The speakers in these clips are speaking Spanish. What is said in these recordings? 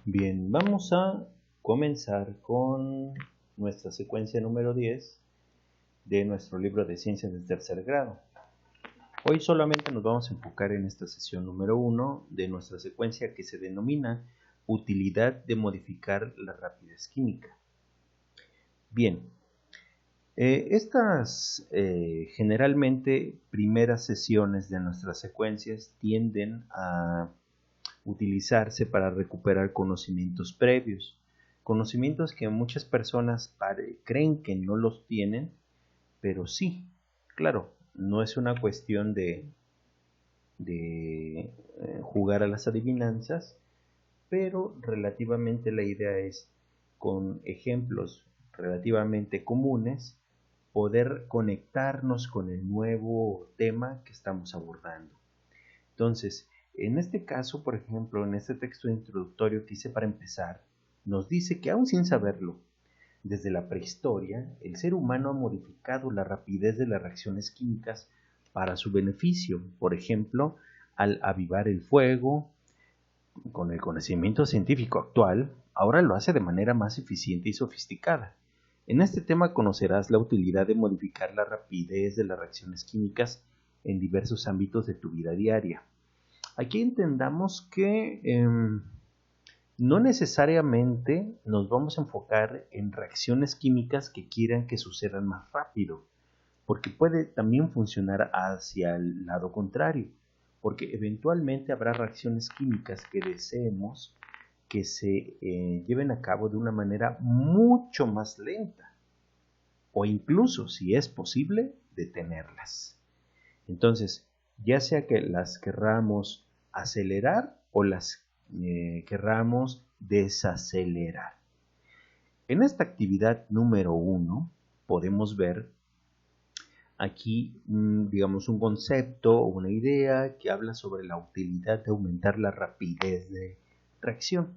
Bien, vamos a comenzar con nuestra secuencia número 10 de nuestro libro de ciencias de tercer grado. Hoy solamente nos vamos a enfocar en esta sesión número 1 de nuestra secuencia que se denomina utilidad de modificar la rapidez química. Bien, estas generalmente primeras sesiones de nuestras secuencias tienden a utilizarse para recuperar conocimientos previos, conocimientos que muchas personas creen que no los tienen, pero sí, claro, no es una cuestión de jugar a las adivinanzas, pero relativamente la idea es, con ejemplos relativamente comunes, poder conectarnos con el nuevo tema que estamos abordando. Entonces, en este caso, por ejemplo, en este texto introductorio que hice para empezar, nos dice que aún sin saberlo, desde la prehistoria, el ser humano ha modificado la rapidez de las reacciones químicas para su beneficio. Por ejemplo, al avivar el fuego, con el conocimiento científico actual, ahora lo hace de manera más eficiente y sofisticada. En este tema conocerás la utilidad de modificar la rapidez de las reacciones químicas en diversos ámbitos de tu vida diaria. Aquí entendamos que no necesariamente nos vamos a enfocar en reacciones químicas que quieran que sucedan más rápido, porque puede también funcionar hacia el lado contrario, porque eventualmente habrá reacciones químicas que deseemos que se lleven a cabo de una manera mucho más lenta, o incluso, si es posible, detenerlas. Entonces, ya sea que las querramos acelerar o las querramos desacelerar. En esta actividad número 1 podemos ver aquí, digamos, un concepto o una idea que habla sobre la utilidad de aumentar la rapidez de reacción.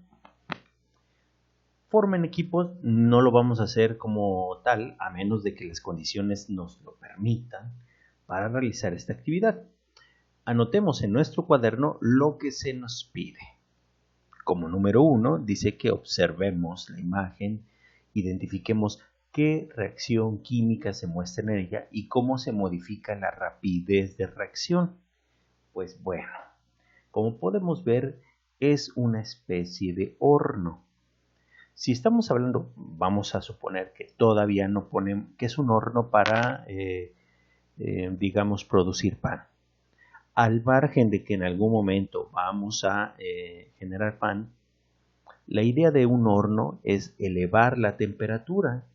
Formen equipos, no lo vamos a hacer como tal, a menos de que las condiciones nos lo permitan para realizar esta actividad. Anotemos en nuestro cuaderno lo que se nos pide. Como número 1, dice que observemos la imagen, identifiquemos qué reacción química se muestra en ella y cómo se modifica la rapidez de reacción. Pues bueno, como podemos ver, es una especie de horno. Si estamos hablando, vamos a suponer que todavía no ponemos, que es un horno para, digamos, producir pan. Al margen de que en algún momento vamos a generar pan, la idea de un horno es elevar la temperatura,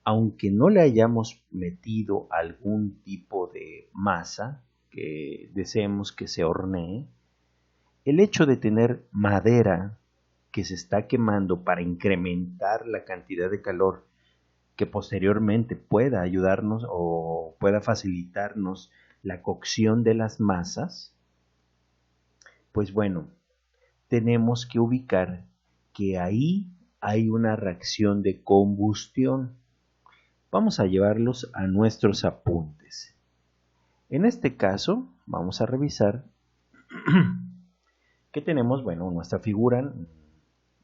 aunque no le hayamos metido algún tipo de masa que deseemos que se hornee. El hecho de tener madera que se está quemando para incrementar la cantidad de calor que posteriormente pueda ayudarnos o pueda facilitarnos la cocción de las masas, pues bueno, tenemos que ubicar que ahí hay una reacción de combustión. Vamos a llevarlos a nuestros apuntes. En este caso, vamos a revisar que tenemos, bueno, nuestra figura,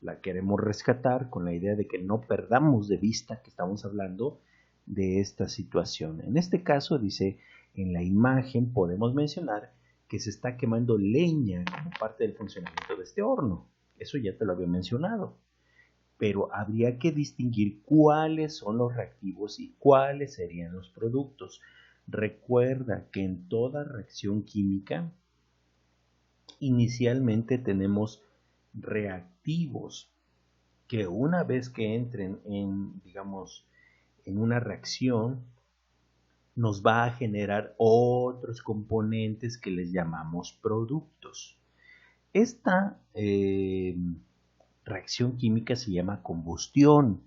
la queremos rescatar con la idea de que no perdamos de vista que estamos hablando de esta situación. En este caso, dice, en la imagen podemos mencionar que se está quemando leña como parte del funcionamiento de este horno. Eso ya te lo había mencionado. Pero habría que distinguir cuáles son los reactivos y cuáles serían los productos. Recuerda que en toda reacción química inicialmente tenemos reactivos que una vez que entren en, digamos, en una reacción, nos va a generar otros componentes que les llamamos productos. Esta reacción química se llama combustión.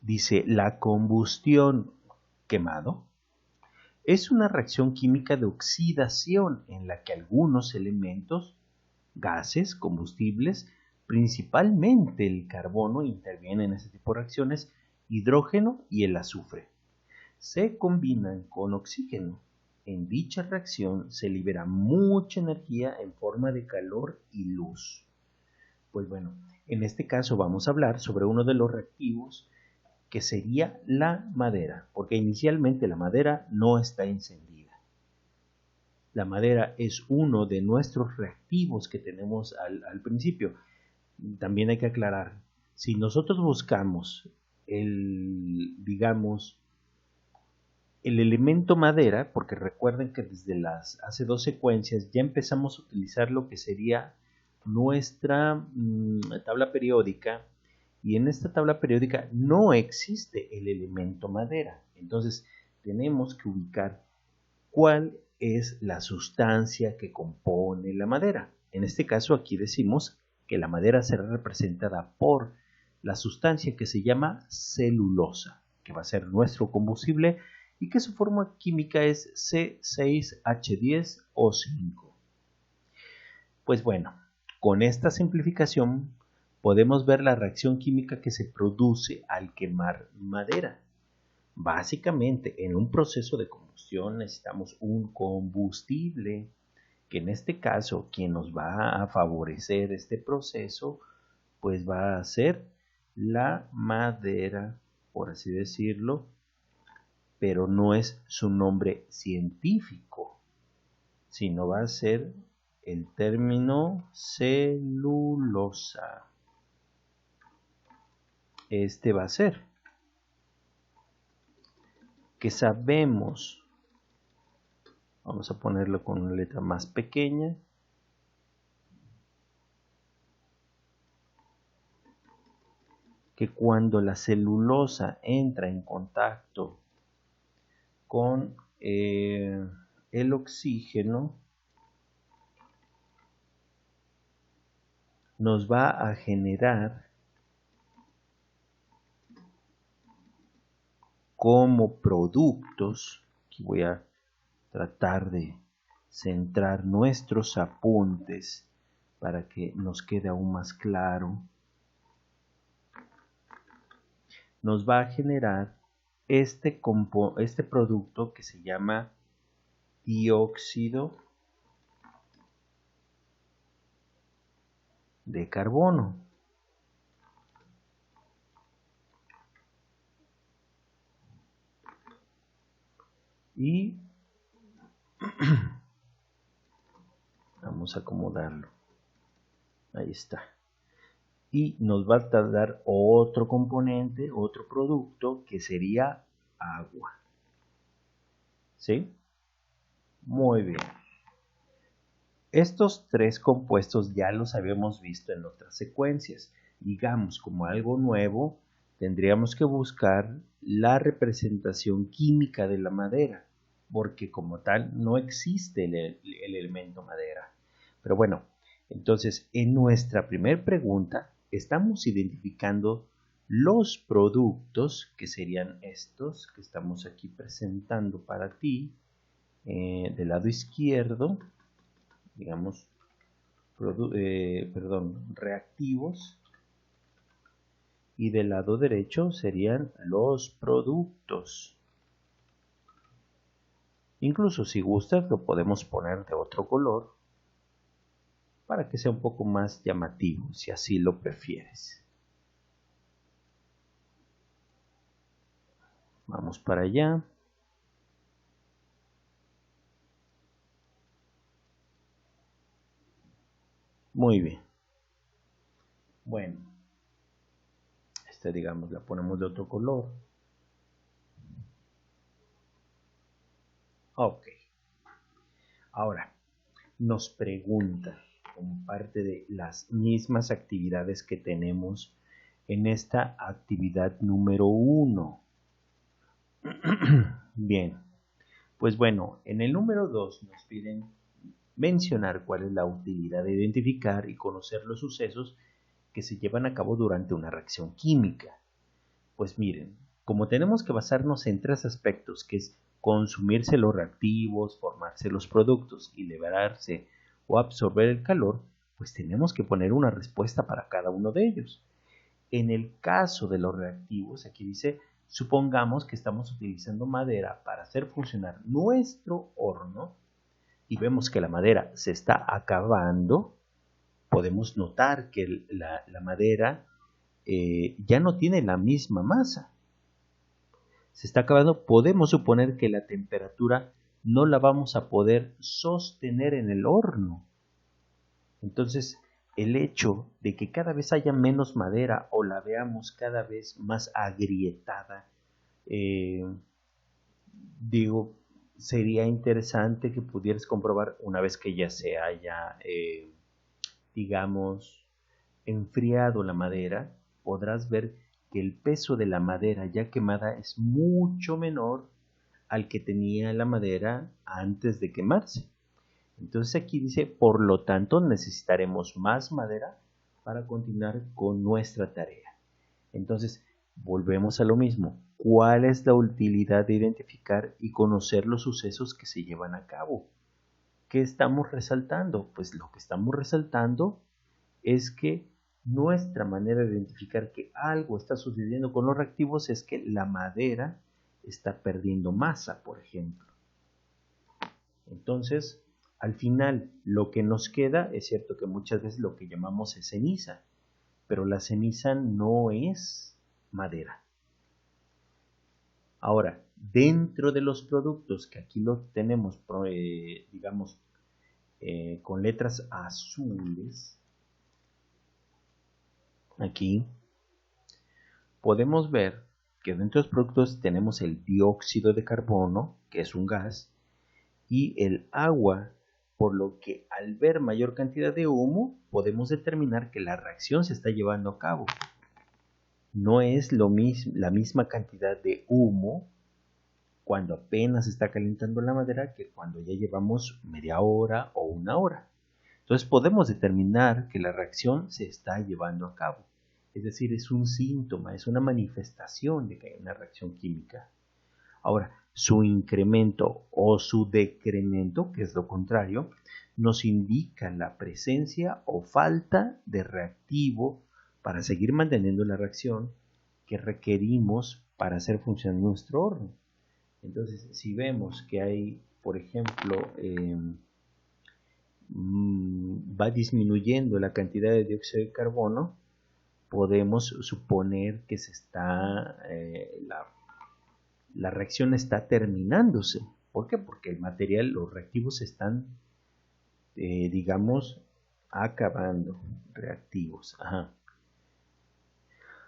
Dice, la combustión quemado es una reacción química de oxidación en la que algunos elementos, gases, combustibles, principalmente el carbono, intervienen en este tipo de reacciones, hidrógeno y el azufre. Se combinan con oxígeno. En dicha reacción se libera mucha energía en forma de calor y luz. Pues bueno, en este caso vamos a hablar sobre uno de los reactivos que sería la madera, porque inicialmente la madera no está encendida. La madera es uno de nuestros reactivos que tenemos al principio. También hay que aclarar, si nosotros buscamos digamos, el elemento madera, porque recuerden que desde hace dos secuencias ya empezamos a utilizar lo que sería nuestra tabla periódica, y en esta tabla periódica no existe el elemento madera. Entonces tenemos que ubicar cuál es la sustancia que compone la madera. En este caso aquí decimos que la madera será representada por la sustancia que se llama celulosa, que va a ser nuestro combustible y que su forma química es C6H10O5. Pues bueno, con esta simplificación podemos ver la reacción química que se produce al quemar madera. Básicamente, en un proceso de combustión necesitamos un combustible, que en este caso quien nos va a favorecer este proceso, pues va a ser la madera, por así decirlo, pero no es su nombre científico, sino va a ser el término celulosa. Este va a ser que sabemos, vamos a ponerlo con una letra más pequeña, que cuando la celulosa entra en contacto con el oxígeno, nos va a generar como productos, aquí voy a tratar de centrar nuestros apuntes para que nos quede aún más claro, nos va a generar este producto que se llama dióxido de carbono. Y vamos a acomodarlo. Ahí está. Y nos va a dar otro componente, otro producto que sería agua. ¿Sí? Muy bien. Estos tres compuestos ya los habíamos visto en otras secuencias. Digamos, como algo nuevo, tendríamos que buscar la representación química de la madera, porque como tal no existe el elemento madera. Pero bueno, entonces en nuestra primera pregunta estamos identificando los productos que serían estos que estamos aquí presentando para ti del lado izquierdo, digamos, reactivos, y del lado derecho serían los productos. Incluso si gustas lo podemos poner de otro color para que sea un poco más llamativo, si así lo prefieres. Vamos para allá. Muy bien. Bueno, digamos la ponemos de otro color. Ok. Ahora, nos pregunta, como parte de las mismas actividades que tenemos en esta actividad número 1. Bien, pues bueno, en el número 2 nos piden mencionar cuál es la utilidad de identificar y conocer los sucesos que se llevan a cabo durante una reacción química. Pues miren, como tenemos que basarnos en tres aspectos, que es consumirse los reactivos, formarse los productos y liberarse o absorber el calor, pues tenemos que poner una respuesta para cada uno de ellos. En el caso de los reactivos, aquí dice, supongamos que estamos utilizando madera para hacer funcionar nuestro horno y vemos que la madera se está acabando, podemos notar que la madera ya no tiene la misma masa. Se está acabando. Podemos suponer que la temperatura no la vamos a poder sostener en el horno. Entonces, el hecho de que cada vez haya menos madera o la veamos cada vez más agrietada, digo, sería interesante que pudieras comprobar una vez que ya se haya, digamos, enfriado la madera, podrás ver que el peso de la madera ya quemada es mucho menor al que tenía la madera antes de quemarse. Entonces aquí dice, por lo tanto necesitaremos más madera para continuar con nuestra tarea. Entonces, volvemos a lo mismo. ¿Cuál es la utilidad de identificar y conocer los sucesos que se llevan a cabo? ¿Qué estamos resaltando? Pues lo que estamos resaltando es que nuestra manera de identificar que algo está sucediendo con los reactivos es que la madera está perdiendo masa, por ejemplo. Entonces, al final, lo que nos queda es cierto que muchas veces lo que llamamos es ceniza, pero la ceniza no es madera. Ahora, dentro de los productos que aquí lo tenemos, digamos, con letras azules, aquí podemos ver que dentro de los productos tenemos el dióxido de carbono, que es un gas, y el agua, por lo que al ver mayor cantidad de humo, podemos determinar que la reacción se está llevando a cabo. No es la misma cantidad de humo cuando apenas está calentando la madera que cuando ya llevamos media hora o una hora. Entonces podemos determinar que la reacción se está llevando a cabo. Es decir, es un síntoma, es una manifestación de que hay una reacción química. Ahora, su incremento o su decremento, que es lo contrario, nos indica la presencia o falta de reactivo para seguir manteniendo la reacción que requerimos para hacer funcionar nuestro horno. Entonces, si vemos que hay, por ejemplo, va disminuyendo la cantidad de dióxido de carbono, podemos suponer que la reacción está terminándose. ¿Por qué? Porque el material, los reactivos están, digamos, acabando. Reactivos. Ajá.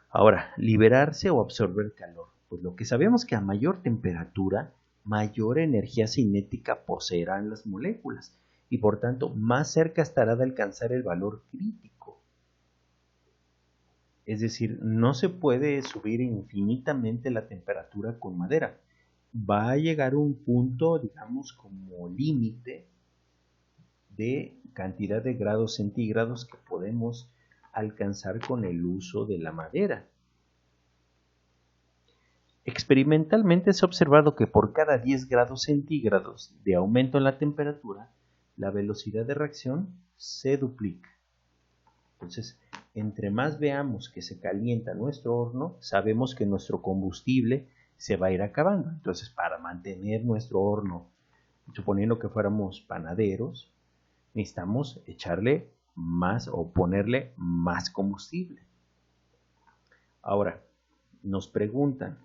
Ahora, liberarse o absorber calor. Pues lo que sabemos que a mayor temperatura, mayor energía cinética poseerán las moléculas y por tanto más cerca estará de alcanzar el valor crítico. Es decir, no se puede subir infinitamente la temperatura con madera. Va a llegar un punto, digamos, como límite de cantidad de grados centígrados que podemos alcanzar con el uso de la madera. Experimentalmente se ha observado que por cada 10 grados centígrados de aumento en la temperatura, la velocidad de reacción se duplica. Entonces, entre más veamos que se calienta nuestro horno, sabemos que nuestro combustible se va a ir acabando. Entonces, para mantener nuestro horno, suponiendo que fuéramos panaderos, necesitamos echarle más o ponerle más combustible. Ahora, nos preguntan,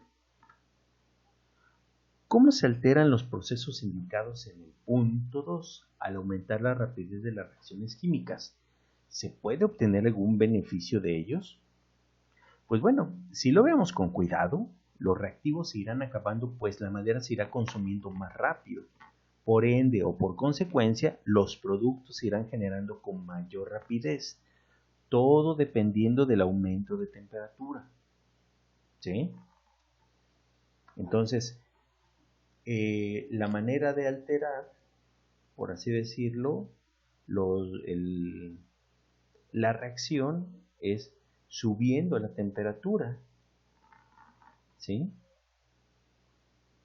¿cómo se alteran los procesos indicados en el punto 2 al aumentar la rapidez de las reacciones químicas? ¿Se puede obtener algún beneficio de ellos? Pues bueno, si lo vemos con cuidado, los reactivos se irán acabando, pues la madera se irá consumiendo más rápido. Por ende o por consecuencia, los productos se irán generando con mayor rapidez, todo dependiendo del aumento de temperatura. ¿Sí? Entonces, la manera de alterar, por así decirlo, la reacción es subiendo la temperatura. ¿Sí?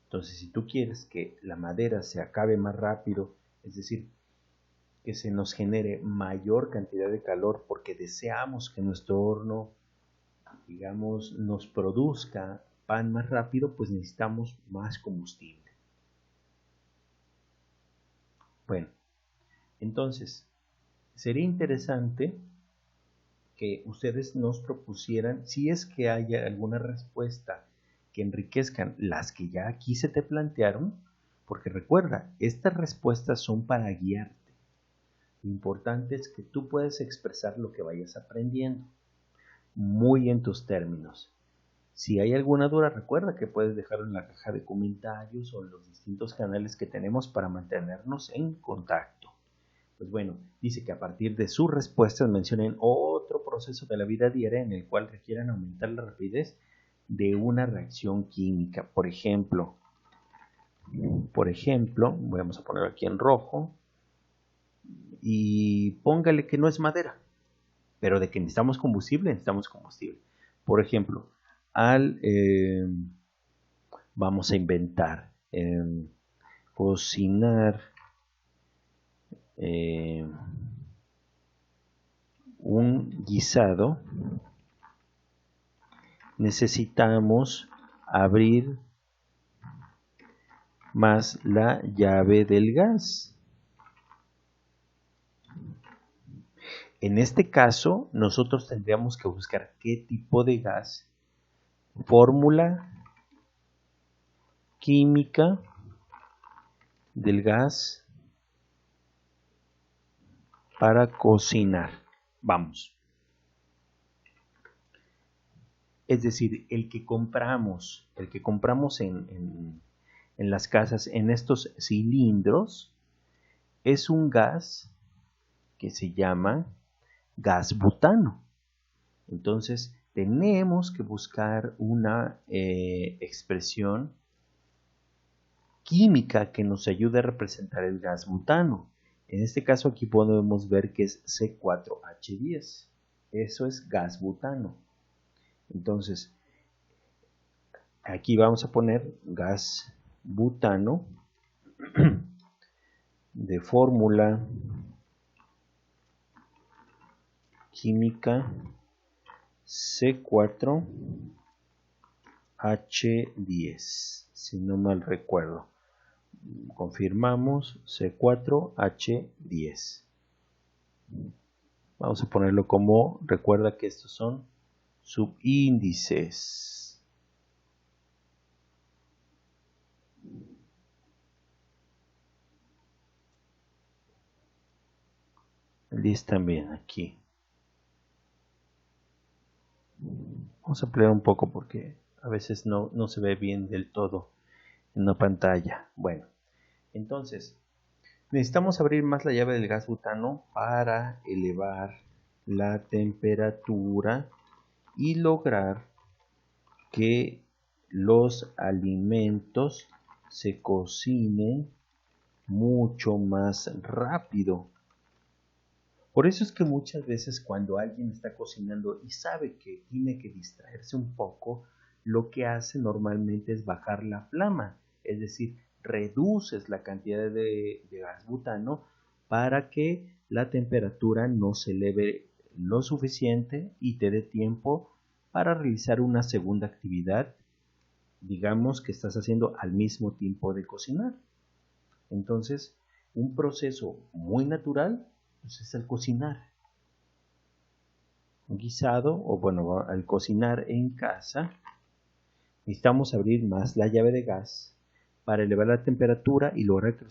Entonces, si tú quieres que la madera se acabe más rápido, es decir, que se nos genere mayor cantidad de calor porque deseamos que nuestro horno, digamos, nos produzca pan más rápido, pues necesitamos más combustible. Bueno, entonces, sería interesante que ustedes nos propusieran, si es que haya alguna respuesta que enriquezcan las que ya aquí se te plantearon, porque recuerda, estas respuestas son para guiarte. Lo importante es que tú puedas expresar lo que vayas aprendiendo, muy en tus términos. Si hay alguna duda, recuerda que puedes dejarlo en la caja de comentarios o en los distintos canales que tenemos para mantenernos en contacto. Pues bueno, dice que a partir de sus respuestas mencionen otro proceso de la vida diaria en el cual requieran aumentar la rapidez de una reacción química. Por ejemplo, vamos a ponerlo aquí en rojo y póngale que no es madera, pero de que necesitamos combustible. Por ejemplo, vamos a inventar cocinar un guisado, necesitamos abrir más la llave del gas. En este caso, nosotros tendríamos que buscar qué tipo de gas, fórmula química del gas para cocinar. Vamos. Es decir, el que compramos en las casas, en estos cilindros, es un gas que se llama gas butano. Entonces, tenemos que buscar una expresión química que nos ayude a representar el gas butano. En este caso aquí podemos ver que es C4H10. Eso es gas butano. Entonces, aquí vamos a poner gas butano de fórmula química C4H10, si no mal recuerdo. Confirmamos C4H10. Vamos a ponerlo como, recuerda que estos son subíndices. Listo también aquí. Vamos a ampliar un poco porque a veces no se ve bien del todo en una pantalla. Bueno, entonces necesitamos abrir más la llave del gas butano para elevar la temperatura y lograr que los alimentos se cocinen mucho más rápido. Por eso es que muchas veces cuando alguien está cocinando y sabe que tiene que distraerse un poco, lo que hace normalmente es bajar la flama, es decir, reduces la cantidad de gas butano para que la temperatura no se eleve lo suficiente y te dé tiempo para realizar una segunda actividad, digamos que estás haciendo al mismo tiempo de cocinar. Entonces, un proceso muy natural pues, es el cocinar. Un guisado, o bueno, al cocinar en casa, necesitamos abrir más la llave de gas para elevar la temperatura y lograr que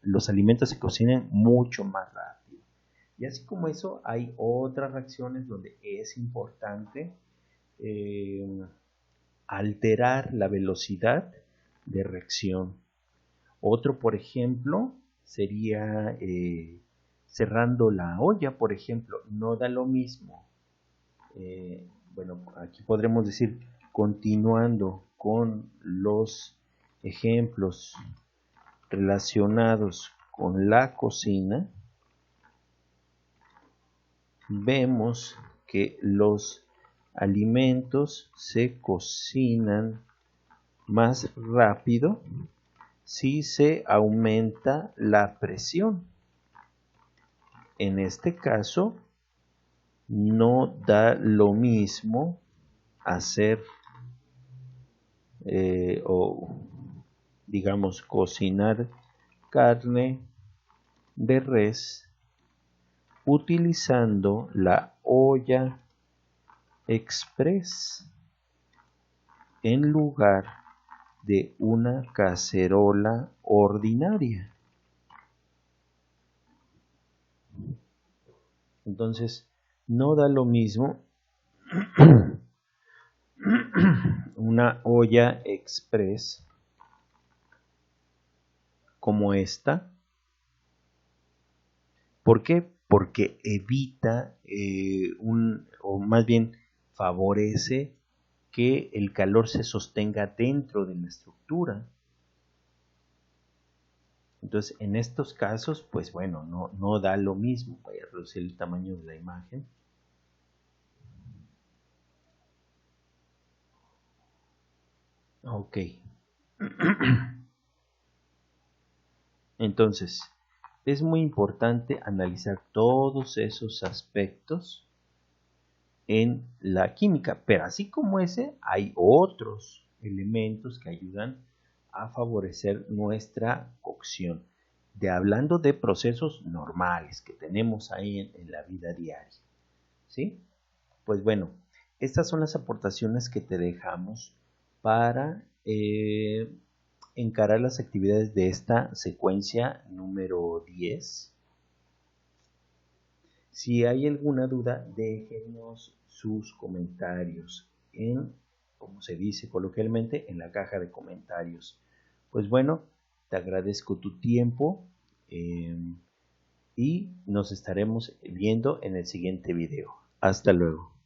los alimentos se cocinen mucho más rápido. Y así como eso, hay otras reacciones donde es importante alterar la velocidad de reacción. Otro, por ejemplo, sería cerrando la olla, por ejemplo. No da lo mismo. Bueno, aquí podremos decir, continuando con los ejemplos relacionados con la cocina, vemos que los alimentos se cocinan más rápido si se aumenta la presión. En este caso, no da lo mismo hacer o digamos cocinar carne de res utilizando la olla express en lugar de una cacerola ordinaria. Entonces, no da lo mismo una olla express como esta. ¿Por qué? Porque evita o más bien favorece que el calor se sostenga dentro de la estructura. Entonces, en estos casos, pues bueno, no da lo mismo. Voy a reducir el tamaño de la imagen. Ok. Entonces, es muy importante analizar todos esos aspectos en la química, pero así como ese, hay otros elementos que ayudan a favorecer nuestra cocción. Hablando de procesos normales que tenemos ahí en la vida diaria. ¿Sí? Pues bueno, estas son las aportaciones que te dejamos para encarar las actividades de esta secuencia número 10. Si hay alguna duda, déjenos sus comentarios como se dice coloquialmente, en la caja de comentarios. Pues bueno, te agradezco tu tiempo y nos estaremos viendo en el siguiente video. Hasta luego.